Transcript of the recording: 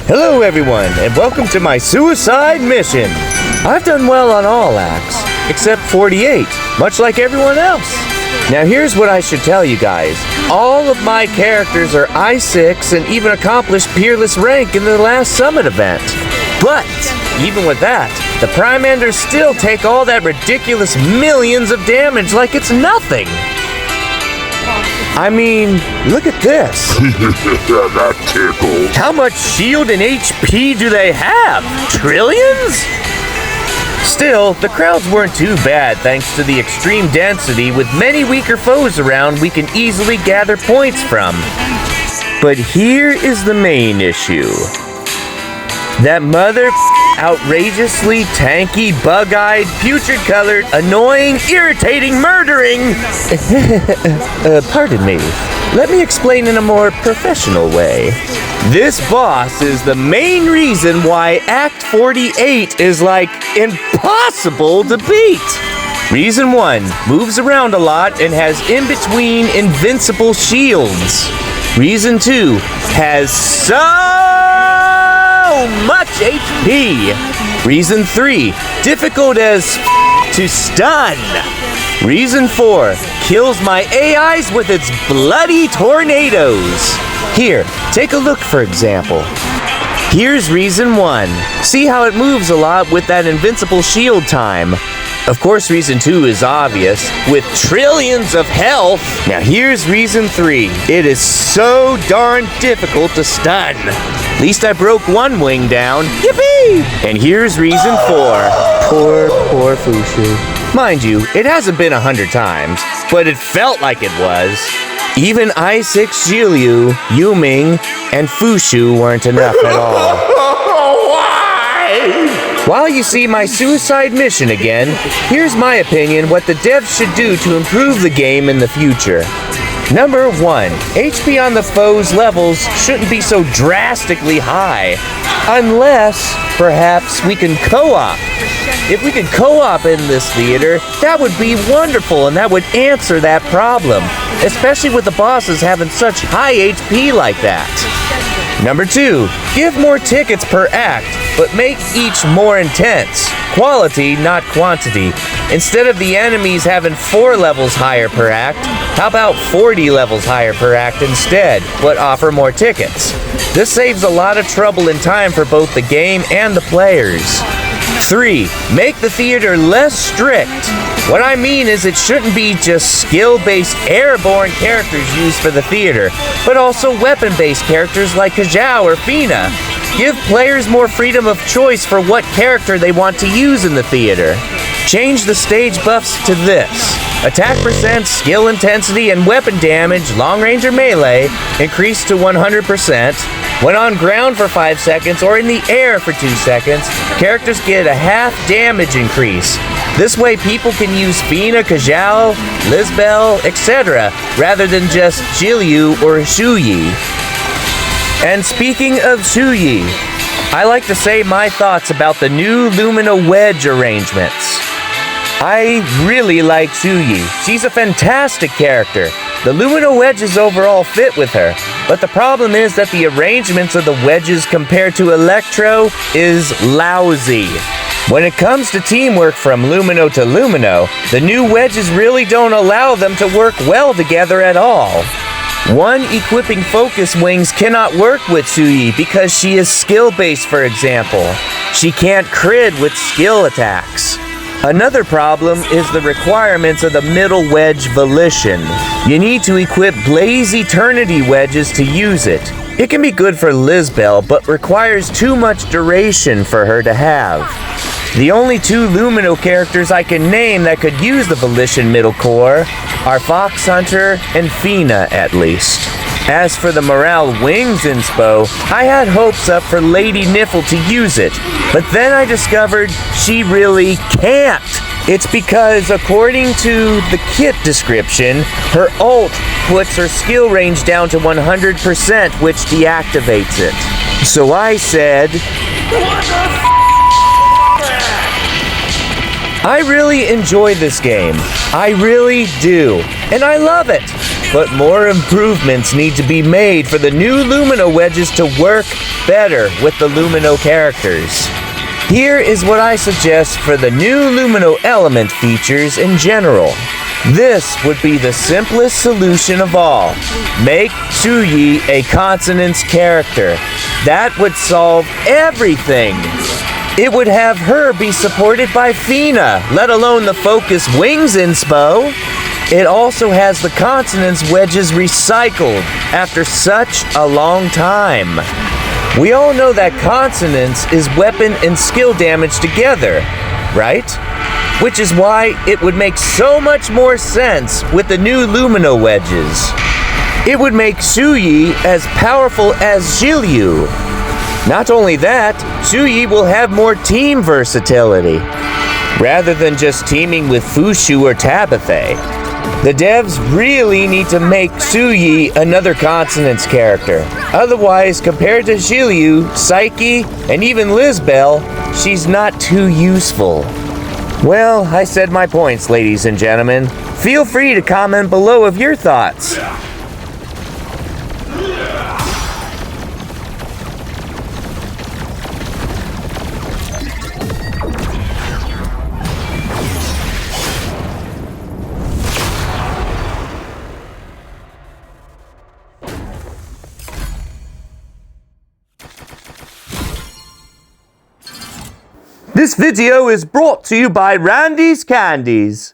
Hello everyone, and welcome to my suicide mission. I've done well on all acts, except 48, much like everyone else. Now here's what I should tell you guys. All of my characters are I6 and even accomplished Peerless rank in the last summit event. But, even with that, the Prime Enders still take all that ridiculous millions of damage like it's nothing. I mean, look at this. That tickles. How much shield and HP do they have? Trillions? Still, the crowds weren't too bad thanks to the extreme density. With many weaker foes around, we can easily gather points from. But here is the main issue. That outrageously tanky, bug-eyed, putrid-colored, annoying, irritating, murdering... pardon me. Let me explain in a more professional way. This boss is the main reason why Act 48 is, like, impossible to beat. Reason 1, moves around a lot and has in-between invincible shields. Reason 2, has so much HP. Reason 3, difficult as to stun. Reason 4, kills my AIs with its bloody tornadoes. Here, take a look for example. Here's reason 1. See how it moves a lot with that invincible shield time. Of course, reason 2 is obvious, with trillions of health. Now here's reason 3. It is so darn difficult to stun. At least I broke one wing down. Yippee! And here's reason 4. Poor Fushu. Mind you, it hasn't been 100 times, but it felt like it was. Even I6 Zhiliu, Yuming, and Fushu weren't enough at all. While you see my suicide mission again, here's my opinion what the devs should do to improve the game in the future. Number 1, HP on the foe's levels shouldn't be so drastically high, unless, perhaps, we can co-op. If we could co-op in this theater, that would be wonderful and that would answer that problem, especially with the bosses having such high HP like that. Number 2, give more tickets per act, but make each more intense. Quality, not quantity. Instead of the enemies having 4 levels higher per act, how about 40 levels higher per act instead, but offer more tickets? This saves a lot of trouble and time for both the game and the players. 3, make the theater less strict. What I mean is it shouldn't be just skill-based airborne characters used for the theater, but also weapon-based characters like Kajao or Fina. Give players more freedom of choice for what character they want to use in the theater. Change the stage buffs to this. Attack percent, skill intensity, and weapon damage, long range or melee, increase to 100%. When on ground for 5 seconds or in the air for 2 seconds, characters get a half damage increase. This way people can use Fina, Kajao, Lisbel, etc. rather than just Zhiliu or Shuyi. And speaking of Shuyi, I like to say my thoughts about the new Lumino Wedge arrangements. I really like Shuyi. She's a fantastic character. The Lumino Wedges overall fit with her, but the problem is that the arrangements of the Wedges compared to Electro is lousy. When it comes to teamwork from Lumino to Lumino, the new Wedges really don't allow them to work well together at all. One equipping Focus Wings cannot work with Shuyi because she is skill-based, for example. She can't crit with skill attacks. Another problem is the requirements of the middle wedge volition. You need to equip Blaze Eternity wedges to use it. It can be good for Lisbel, but requires too much duration for her to have. The only 2 Lumino characters I can name that could use the Volition middle core are Fox Hunter and Fina, at least. As for the Morale Wings Inspo, I had hopes up for Lady Niffle to use it, but then I discovered she really can't. It's because, according to the kit description, her ult puts her skill range down to 100%, which deactivates it. So I said, I really enjoy this game. I really do. And I love it. But more improvements need to be made for the new Lumino Wedges to work better with the Lumino characters. Here is what I suggest for the new Lumino element features in general. This would be the simplest solution of all. Make Tsuyi a consonance character. That would solve everything. It would have her be supported by Fina, let alone the Focus Wings Inspo. It also has the consonance wedges recycled after such a long time. We all know that consonance is weapon and skill damage together, right? Which is why it would make so much more sense with the new Lumino wedges. It would make Tsuyi as powerful as Zhilyu. Not only that, Tsuyi will have more team versatility, rather than just teaming with Fushu or Tabitha. The devs really need to make Tsuyi another consonance character. Otherwise, compared to Zhilyu, Psyche, and even Lizbel, she's not too useful. Well, I said my points, ladies and gentlemen. Feel free to comment below of your thoughts. This video is brought to you by Randy's Candies.